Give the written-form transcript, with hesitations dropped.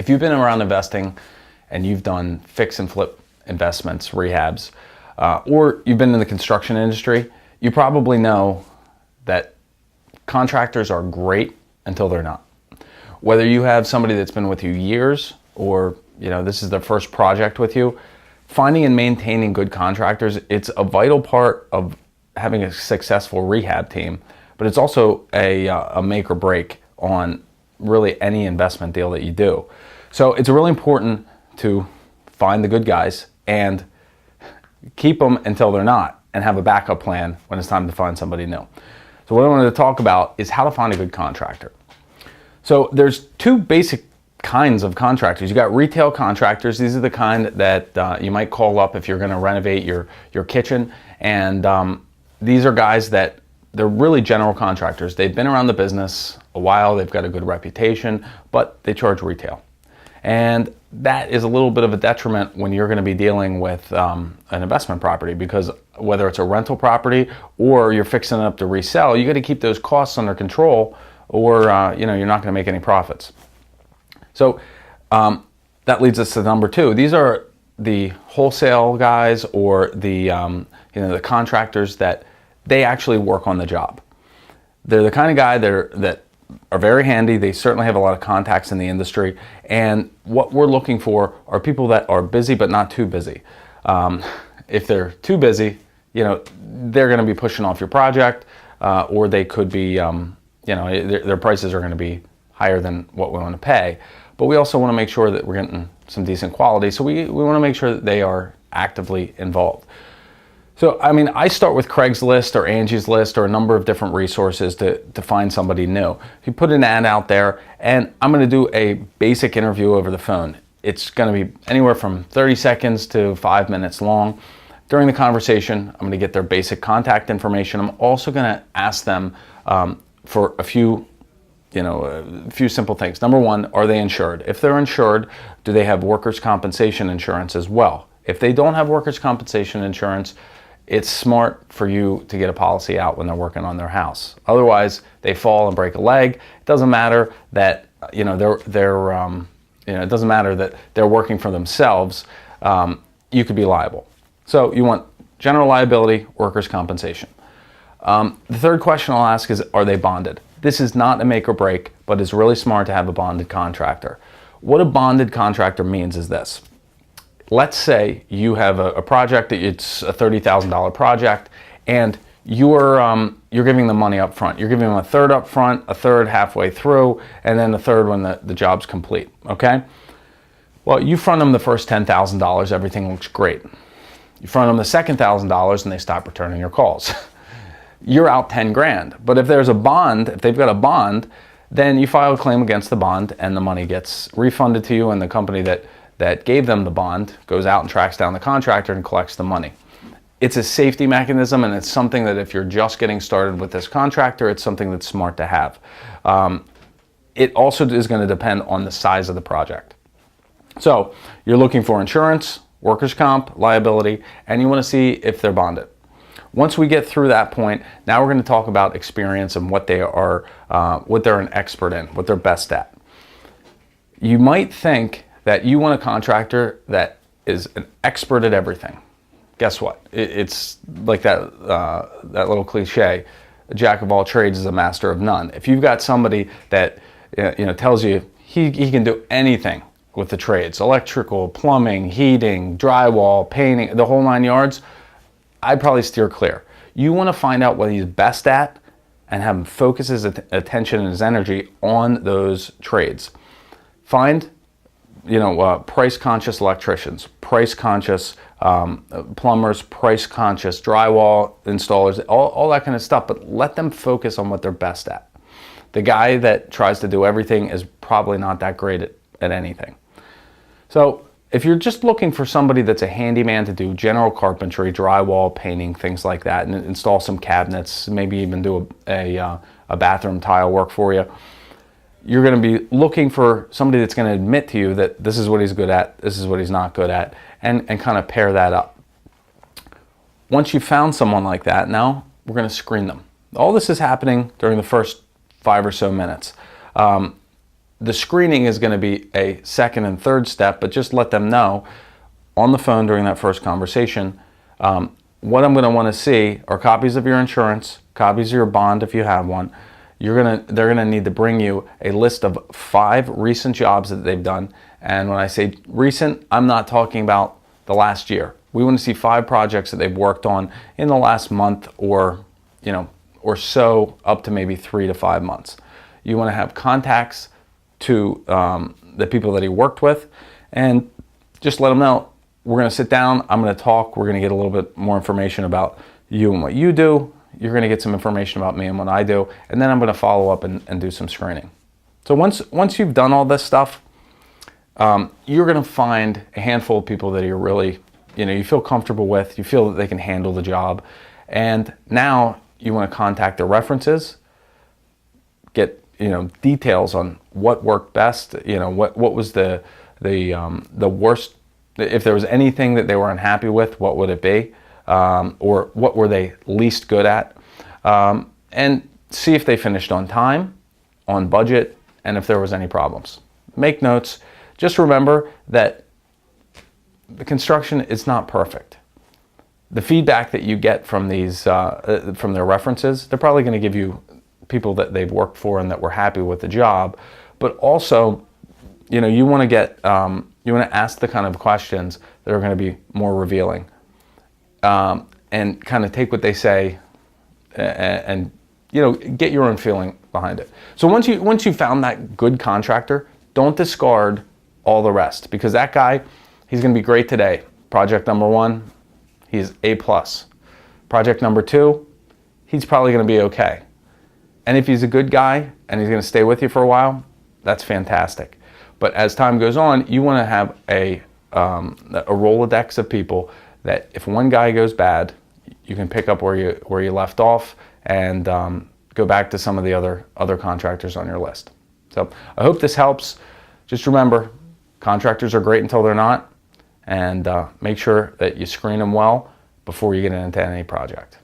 If you've been around investing and you've done fix and flip investments, rehabs, or you've been in the construction industry, you probably know that contractors are great until they're not. Whether you have somebody that's been with you years or this is their first project with you, finding and maintaining good contractors, it's a vital part of having a successful rehab team, but it's also a make or break on really any investment deal that you do. So it's really important to find the good guys and keep them until they're not, and have a backup plan when it's time to find somebody new. So what I wanted to talk about is how to find a good contractor. So there's two basic kinds of contractors. You got retail contractors. These are the kind that you might call up if you're going to renovate your kitchen, and these are guys that they're really general contractors. They've been around the business a while, they've got a good reputation, but they charge retail. And that is a little bit of a detriment when you're going to be dealing with an investment property, because whether it's a rental property or you're fixing it up to resell, you got to keep those costs under control, or you're not going to make any profits. So that leads us to number two. These are the wholesale guys, or the the contractors that they actually work on the job. They're the kind of guy that are very handy. They certainly have a lot of contacts in the industry, and what we're looking for are people that are busy but not too busy. If they're too busy, they're going to be pushing off your project, or they could be, their prices are going to be higher than what we want to pay. But we also want to make sure that we're getting some decent quality, so we want to make sure that they are actively involved. So, I start with Craigslist or Angie's List or a number of different resources to find somebody new. You put an ad out there, and I'm going to do a basic interview over the phone. It's going to be anywhere from 30 seconds to 5 minutes long. During the conversation, I'm going to get their basic contact information. I'm also going to ask them for a few simple things. Number one, are they insured? If they're insured, do they have workers' compensation insurance as well? If they don't have workers' compensation insurance, it's smart for you to get a policy out when they're working on their house. Otherwise, they fall and break a leg. It doesn't matter that it doesn't matter that they're working for themselves. You could be liable. So you want general liability, workers' compensation. The third question I'll ask is, are they bonded? This is not a make or break, but it's really smart to have a bonded contractor. What a bonded contractor means is this. Let's say you have a project, it's a $30,000 project, and you're giving them money up front. You're giving them a third up front, a third halfway through, and then a third when the job's complete, okay? Well, you front them the first $10,000, everything looks great. You front them the second $1,000 and they stop returning your calls. You're out 10 grand. But if there's a bond, if they've got a bond, then you file a claim against the bond and the money gets refunded to you, and the company that gave them the bond goes out and tracks down the contractor and collects the money. It's a safety mechanism, and it's something that if you're just getting started with this contractor, it's something that's smart to have. It also is going to depend on the size of the project. So you're looking for insurance, workers' comp, liability, and you want to see if they're bonded. Once we get through that point, now we're going to talk about experience and what they're an expert in, what they're best at. You might think that you want a contractor that is an expert at everything. Guess what? It's like that little cliche, a jack of all trades is a master of none. If you've got somebody that tells you he can do anything with the trades, electrical, plumbing, heating, drywall, painting, the whole 9 yards, I'd probably steer clear. You want to find out what he's best at and have him focus his attention and his energy on those trades. Find price-conscious electricians, price-conscious plumbers, price-conscious drywall installers, all that kind of stuff, but let them focus on what they're best at. The guy that tries to do everything is probably not that great at anything. So if you're just looking for somebody that's a handyman to do general carpentry, drywall, painting, things like that, and install some cabinets, maybe even do a bathroom tile work for you, you're going to be looking for somebody that's going to admit to you that this is what he's good at, this is what he's not good at, and kind of pair that up. Once you've found someone like that, now we're going to screen them. All this is happening during the first 5 or so minutes. The screening is going to be a second and third step, but just let them know on the phone during that first conversation, what I'm going to want to see are copies of your insurance, copies of your bond if you have one. They're going to need to bring you a list of 5 recent jobs that they've done. And when I say recent, I'm not talking about the last year. We want to see 5 projects that they've worked on in the last month or so, up to maybe 3 to 5 months. You want to have contacts to the people that he worked with, and just let them know, we're going to sit down, I'm going to talk, we're going to get a little bit more information about you and what you do. You're going to get some information about me and what I do, and then I'm going to follow up and do some screening. So once you've done all this stuff, you're going to find a handful of people that you're really, you feel comfortable with, you feel that they can handle the job, and now you want to contact their references, get details on what worked best, what was the worst, if there was anything that they were unhappy with, what would it be, or what were they least good at, and see if they finished on time, on budget, and if there was any problems. Make notes. Just remember that the construction is not perfect. The feedback that you get from these from their references, they're probably going to give you people that they've worked for and that were happy with the job, but also, you want to get you want to ask the kind of questions that are going to be more revealing, and kind of take what they say and get your own feeling behind it. So once you found that good contractor, don't discard all the rest, because that guy, he's going to be great today. Project number 1, he's A+. Project number 2, he's probably going to be okay. And if he's a good guy and he's going to stay with you for a while, that's fantastic. But as time goes on, you want to have a Rolodex of people that if one guy goes bad, you can pick up where you left off and go back to some of the other contractors on your list. So I hope this helps. Just remember, contractors are great until they're not, and make sure that you screen them well before you get into any project.